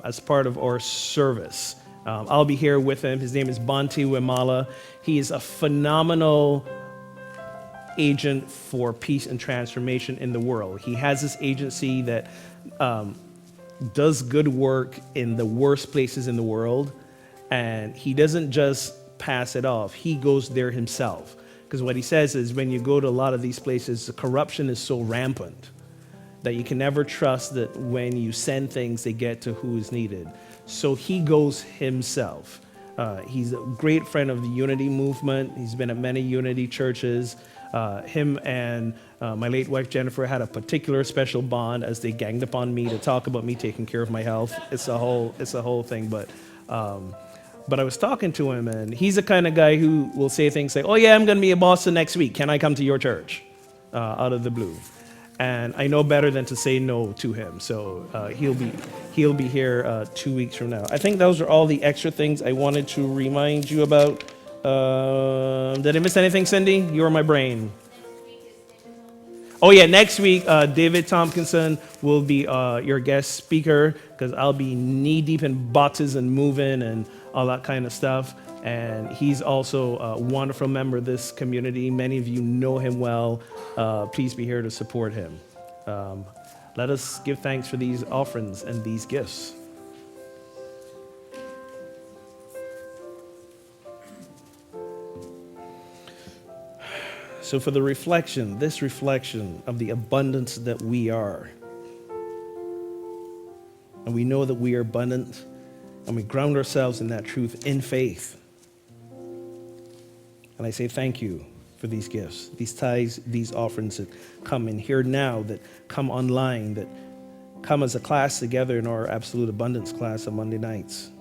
as part of our service. I'll be here with him. His name is Bhante Wimala. He is a phenomenal agent for peace and transformation in the world. He has this agency that does good work in the worst places in the world, and he doesn't just pass it off. He goes there himself. Because what he says is when you go to a lot of these places, the corruption is so rampant that you can never trust that when you send things, they get to who is needed. So he goes himself. He's a great friend of the Unity movement. He's been at many Unity churches. Him and my late wife Jennifer had a particular special bond as they ganged upon me to talk about me taking care of my health. It's a whole thing, but I was talking to him, and he's the kind of guy who will say things like, oh yeah, I'm going to be in Boston next week. Can I come to your church? Out of the blue. And I know better than to say no to him. So he'll be here 2 weeks from now. I think those are all the extra things I wanted to remind you about. Did I miss anything, Cindy? You're my brain. Oh yeah, next week, David Tompkinson will be your guest speaker, because I'll be knee deep in boxes and moving and all that kind of stuff. And he's also a wonderful member of this community. Many of you know him well. Please be here to support him. Let us give thanks for these offerings and these gifts. So for the reflection, this reflection of the abundance that we are, and we know that we are abundant, and we ground ourselves in that truth in faith. And I say thank you for these gifts, these tithes, these offerings that come in here now, that come online, that come as a class together in our Absolute Abundance class on Monday nights.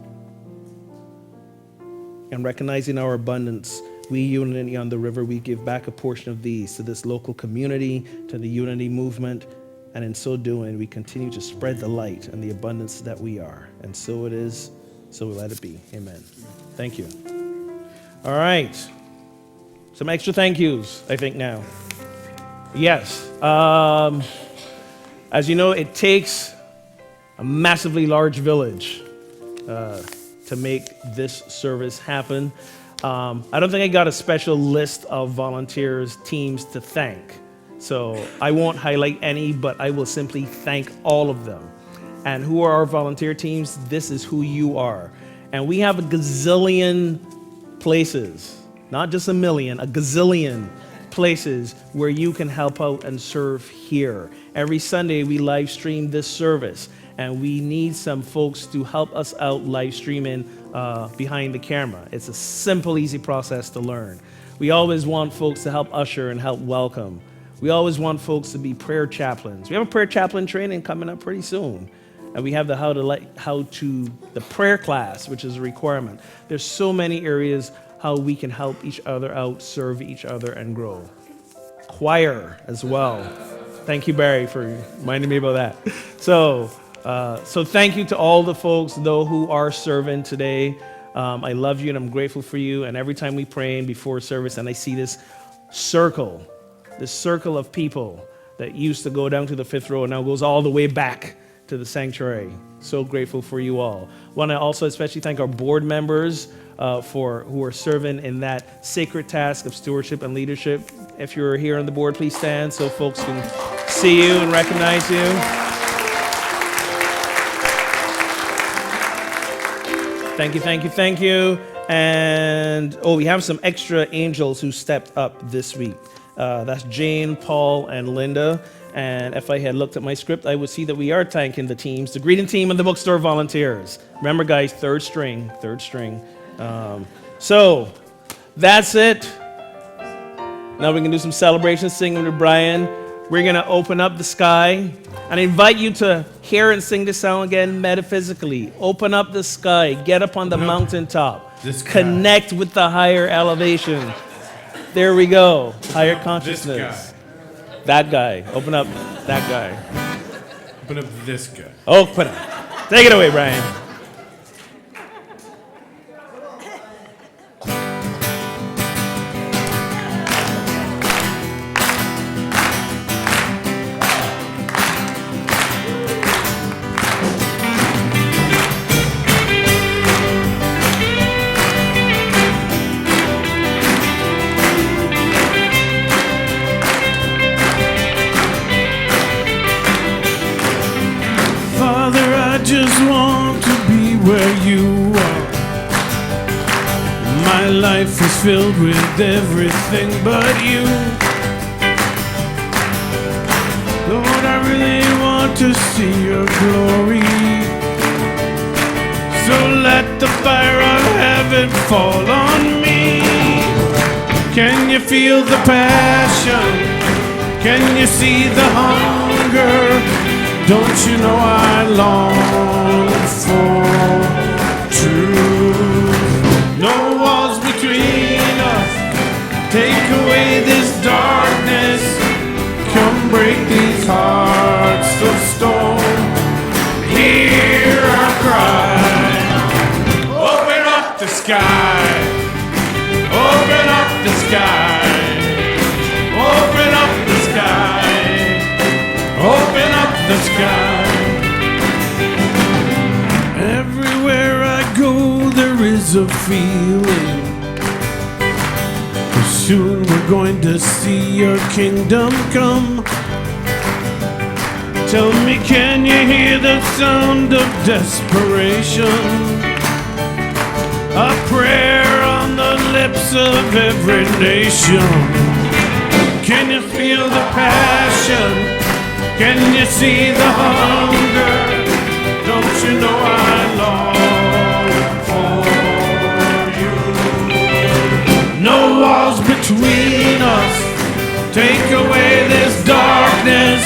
And recognizing our abundance, we, Unity on the River, we give back a portion of these to this local community, to the Unity movement, and in so doing, we continue to spread the light and the abundance that we are. And so it is, So we let it be. Amen. Thank you. All right. Some extra thank yous, I think, now. Yes. As you know, it takes a massively large village to make this service happen. I don't think I got a special list of volunteers, teams to thank. So I won't highlight any, but I will simply thank all of them. And who are our volunteer teams? This is who you are. And we have a gazillion places, not just a million, a gazillion places where you can help out and serve here. Every Sunday we live stream this service, and we need some folks to help us out live streaming behind the camera. It's a simple, easy process to learn. We always want folks to help usher and help welcome. We always want folks to be prayer chaplains. We have a prayer chaplain training coming up pretty soon. And we have the the prayer class, which is a requirement. There's so many areas how we can help each other out, serve each other, and grow. Choir as well. Thank you, Barry, for reminding me about that. So thank you to all the folks, though, who are serving today. I love you and I'm grateful for you. And every time we pray before service and I see this circle of people that used to go down to the fifth row and now goes all the way back to the sanctuary. So grateful for you all. Want to also especially thank our board members who are serving in that sacred task of stewardship and leadership. If you're here on the board, please stand so folks can see you and recognize you. Thank you. And we have some extra angels who stepped up this week. That's Jane, Paul, and Linda. And if I had looked at my script, I would see that we are thanking the teams, the greeting team and the bookstore volunteers. Remember, guys, third string. So that's it. Now we can do some celebration singing with Brian. We're going to open up the sky. And I invite you to hear and sing this song again metaphysically. Open up the sky. Get up on the mountaintop. Connect with the higher elevation. There we go. Higher consciousness. That guy. Open up that guy. Open up this guy. Open up. Take it away, Brian. Just want to be where you are. My life is filled with everything but you. Lord, I really want to see your glory. So let the fire of heaven fall on me. Can you feel the passion? Can you see the hunger? Don't you know I long for truth? No walls between us. Take away this darkness. Come break these hearts of stone. Hear our cry. Open up the sky. Open up the sky. Open up the sky. Open up the sky. Everywhere I go there is a feeling. Soon we're going to see your kingdom come. Tell me, can you hear the sound of desperation? A prayer on the lips of every nation. Can you feel the passion? Can you see the hunger? Don't you know I long for you? No walls between us. Take away this darkness.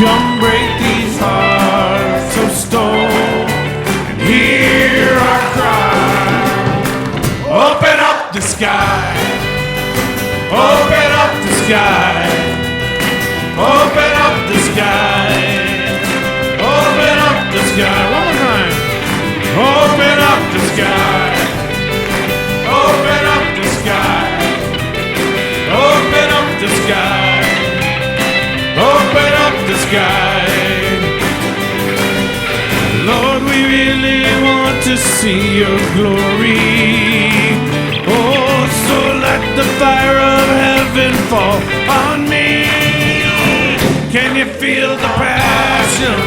Come break these hearts of stone. And hear our cry. Open up the sky. Open up the sky. Open up the sky. Open up the sky. One more time. Open up. sky. Open up the sky. Open up the sky. Open up the sky. Lord, we really want to see your glory. Oh, so let the fire of heaven fall on me. Can you feel the passion?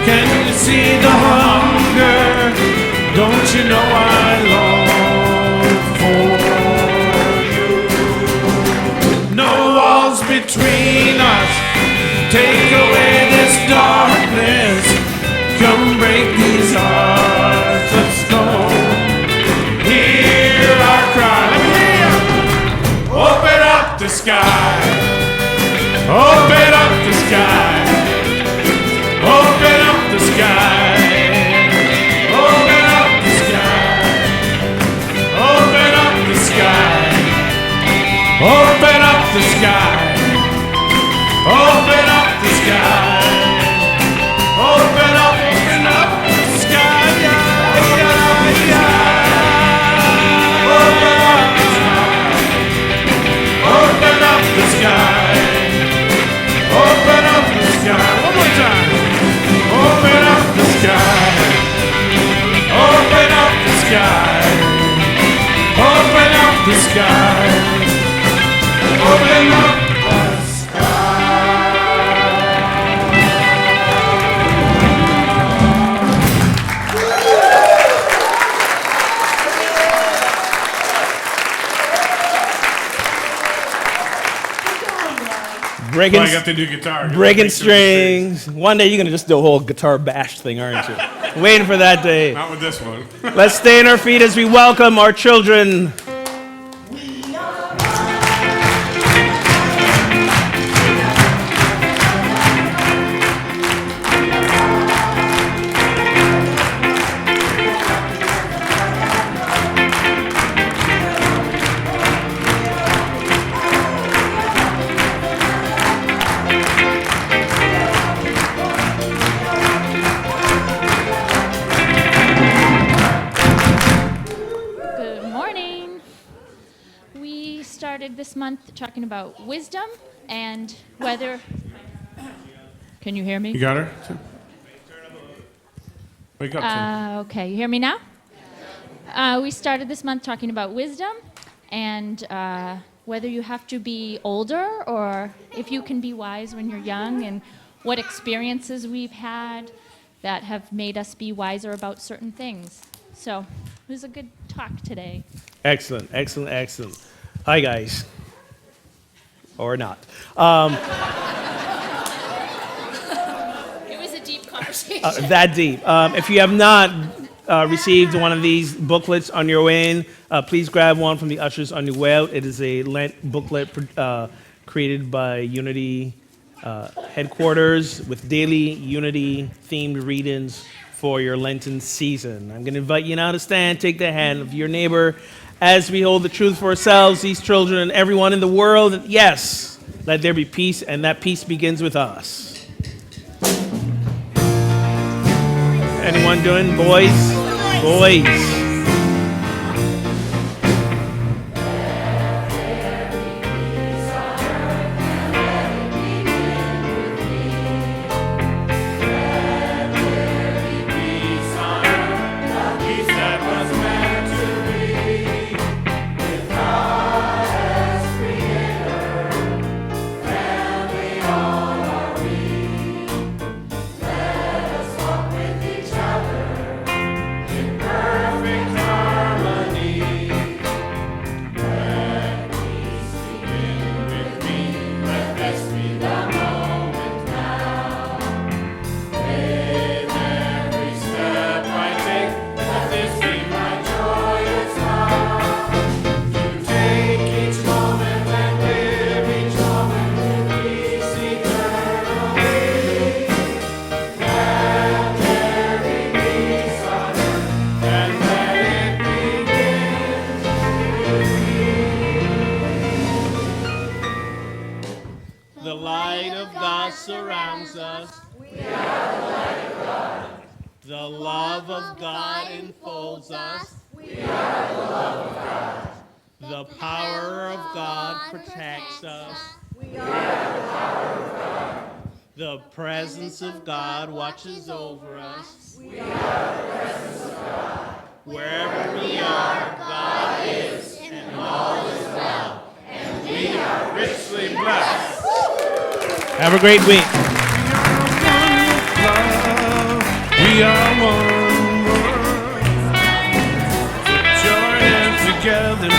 Can you see the hunger? Don't you know I long for you? No walls between us. Take away this darkness. Come break these hearts of stone. Hear our cry. Let me hear you. Open up the sky. Open up the sky. Open up the sky. Open up the sky. Open up the sky. Open up the sky. Open up the sky. Open up the sky. Yeah, yeah, yeah. Open up the sky. Open up the sky. Open up the sky. One more time. Open up the sky. Open up the sky. Open up the sky. Open up the sky. Breaking, I got the new guitar. breaking strings. One day you're going to just do a whole guitar bash thing, aren't you? Waiting for that day. Not with this one. Let's stay on our feet as we welcome our children. This month talking about wisdom and whether... Can you hear me? You got her? Wake up, Tim. Okay, you hear me now? We started this month talking about wisdom and whether you have to be older or if you can be wise when you're young, and what experiences we've had that have made us be wiser about certain things. So it was a good talk today. Excellent, excellent, excellent. Hi, guys. Or not. It was a deep conversation. That deep. If you have not received one of these booklets on your way in, please grab one from the ushers on your way out. It is a Lent booklet created by Unity headquarters with daily Unity-themed readings for your Lenten season. I'm going to invite you now to stand, take the hand of your neighbor as we hold the truth for ourselves, these children, and everyone in the world. Yes, let there be peace, and that peace begins with us. Anyone doing boys? Boys. The love of God enfolds us. The power of God protects us. The presence of God watches over us. Wherever we are, God is, and all is well. And we are richly blessed. Have a great week. We are one world. Put your hands together.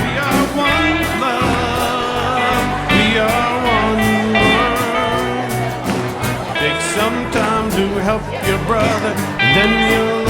We are one love. We are one world. Take some time to help your brother, and then you'll